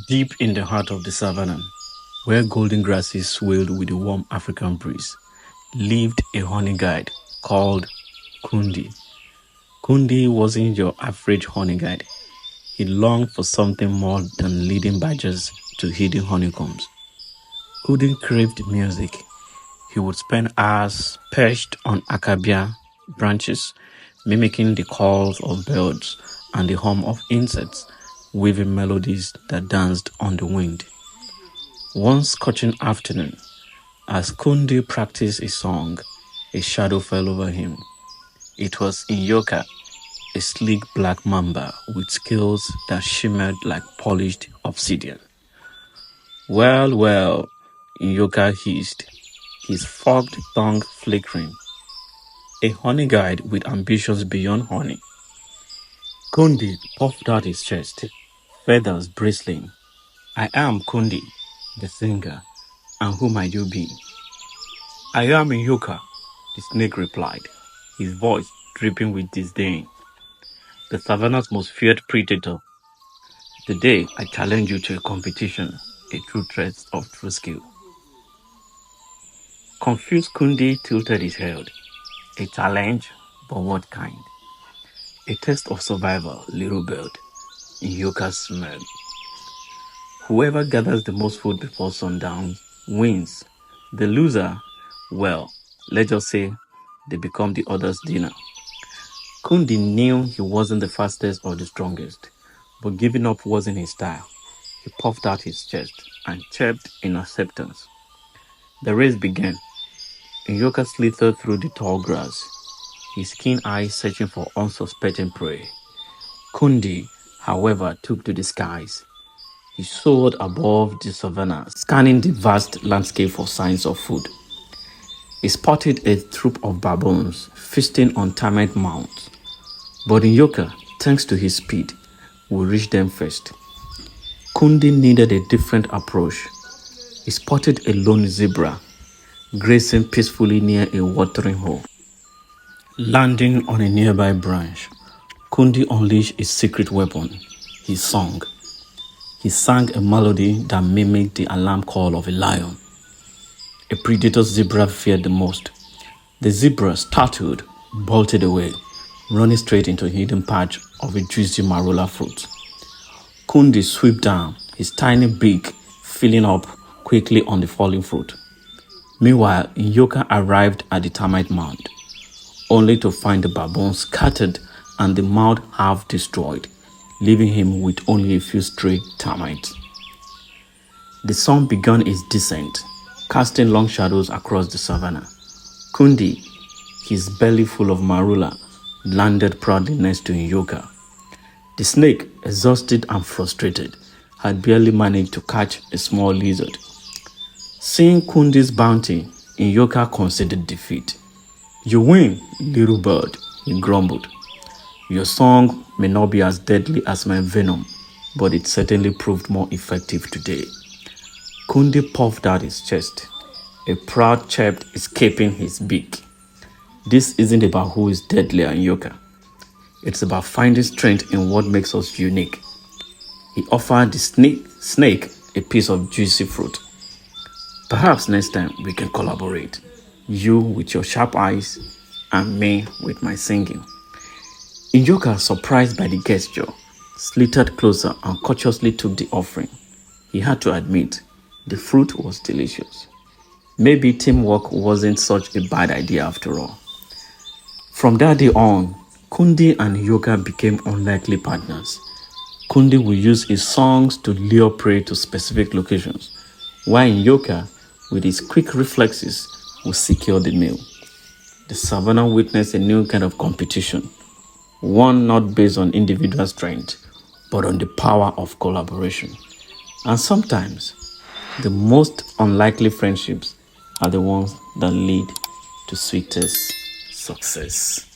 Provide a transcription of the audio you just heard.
Deep in the heart of the savannah, where golden grasses swayed with the warm African breeze, lived a honeyguide called Kundi. Kundi wasn't your average honeyguide. He longed for something more than leading badgers to hidden honeycombs. Kundi craved music. He would spend hours perched on acacia branches, mimicking the calls of birds and the hum of insects, weaving melodies that danced on the wind. One scorching afternoon, as Kundi practiced his song, a shadow fell over him. It was Inyoka, a sleek black mamba with scales that shimmered like polished obsidian. Well, well, Inyoka hissed, his forked tongue flickering. A honey guide with ambitions beyond honey. Kundi puffed out his chest, feathers bristling. I am Kundi, the singer, and who might you be? I am Inyoka, the snake replied, his voice dripping with disdain. The savannah's most feared predator. Today, I challenge you to a competition, a true test of true skill. Confused Kundi tilted his head. A challenge, but what kind? A test of survival, little bird. Inyoka smiled. Whoever gathers the most food before sundown wins. The loser, well, let's just say they become the other's dinner. Kundi knew he wasn't the fastest or the strongest, but giving up wasn't his style. He puffed out his chest and chirped in acceptance. The race began. Inyoka slithered through the tall grass, his keen eyes searching for unsuspecting prey. Kundi, however, took to the skies. He soared above the savannah, scanning the vast landscape for signs of food. He spotted a troop of baboons feasting on termite mounds. But Inyoka, thanks to his speed, would reach them first. Kundi needed a different approach. He spotted a lone zebra, grazing peacefully near a watering hole. Landing on a nearby branch, Kundi unleashed his secret weapon, his song. He sang a melody that mimicked the alarm call of a lion. A predator zebra feared the most. The zebra, startled, bolted away, running straight into a hidden patch of a juicy marula fruit. Kundi swooped down, his tiny beak filling up quickly on the falling fruit. Meanwhile, Inyoka arrived at the termite mound, only to find the baboon scattered and the mound half destroyed, leaving him with only a few stray termites. The sun began its descent, casting long shadows across the savannah. Kundi, his belly full of marula, landed proudly next to Inyoka. The snake, exhausted and frustrated, had barely managed to catch a small lizard. Seeing Kundi's bounty, Inyoka conceded defeat. You win, little bird, he grumbled. Your song may not be as deadly as my venom, but it certainly proved more effective today. Kundi puffed out his chest, a proud chirp escaping his beak. This isn't about who is deadlier, Inyoka. It's about finding strength in what makes us unique. He offered the snake a piece of juicy fruit. Perhaps next time we can collaborate. You with your sharp eyes and me with my singing. Inyoka, surprised by the gesture, slithered closer and cautiously took the offering. He had to admit, the fruit was delicious. Maybe teamwork wasn't such a bad idea after all. From that day on, Kundi and Inyoka became unlikely partners. Kundi would use his songs to lure prey to specific locations, while Inyoka, with his quick reflexes, would secure the meal. The savannah witnessed a new kind of competition, one not based on individual strength, but on the power of collaboration. And sometimes, the most unlikely friendships are the ones that lead to sweetest success.